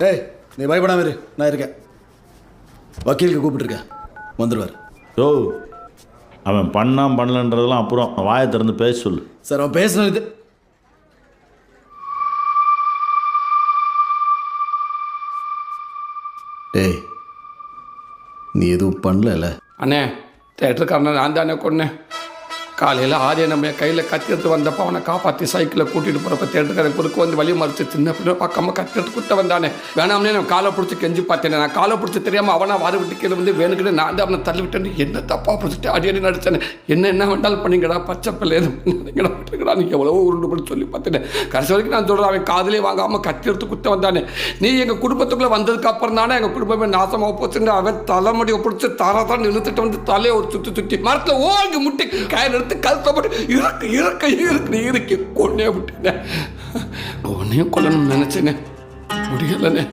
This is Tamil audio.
டேய் நீ பயப்படாம இரு, நான் இருக்கேன். வக்கீலுக்கு கூப்பிட்டுருக்கேன், வந்துடுவார். யோ, அவன் பண்ணலன்றதெல்லாம் அப்புறம் வாயை திறந்து பேச சொல்லு. சார் அவன் பேசுனது இது. டேய் நீ எதுவும் பண்ணல அண்ணே? தேட்டருக்காரனை நான் தானே கொன்னேன். காலையில் ஆதியை நம்ம கையில் கத்தி எடுத்து வந்தப்போ அவனை காப்பாற்றி சைக்கிளில் கூட்டிகிட்டு போகிறப்ப தேட்டருக்காரன் குறுக்க வந்து வழி மறிச்சு சின்ன பிள்ளை பார்க்காம கத்தி எடுத்து குத்த வந்தானே. வேணாம்னே நான் காலை பிடிச்சி கெஞ்சி பார்த்தேன். நான் காலை பிடிச்சி தெரியாமல் அவனை வார விட்டு கீழே வந்து வேணுக்கிட்டு நான் தான் அவனை தள்ளி விட்டேன். என்ன தப்பாக பிடிச்சிட்டு அடியடி நடிச்சேன். என்ன வேண்டாலும் பண்ணிங்கடா, பச்சை பிள்ளை எதுவும் பண்ணிங்கடா விட்டுங்கடா, நீங்கள் எவ்வளோ உருண்டு பண்ணி சொல்லி பார்த்துட்டேன். கடைசி வரைக்கும் நான் சொல்கிறேன், அவன் காதலே வாங்காமல் கத்தி எடுத்து குத்த வந்தானே. நீ எங்கள் குடும்பத்துக்குள்ளே வந்ததுக்கு அப்புறம் தானே எங்கள் குடும்பமே நாசமாக போச்சுன்னு அவன் தலைமுடியை பிடிச்சி தரதான் நிறுத்திட்டு வந்து தலையை ஒரு சுற்றி மரத்தில் ஓங்கி முட்டி கையில் எடுத்து கழுத்தப்பட்டு இருக்கு கொன்னே விட்டேன். உன்னையும் கொல்லணும்னு நினைச்சேனே, முடியலண்ணே.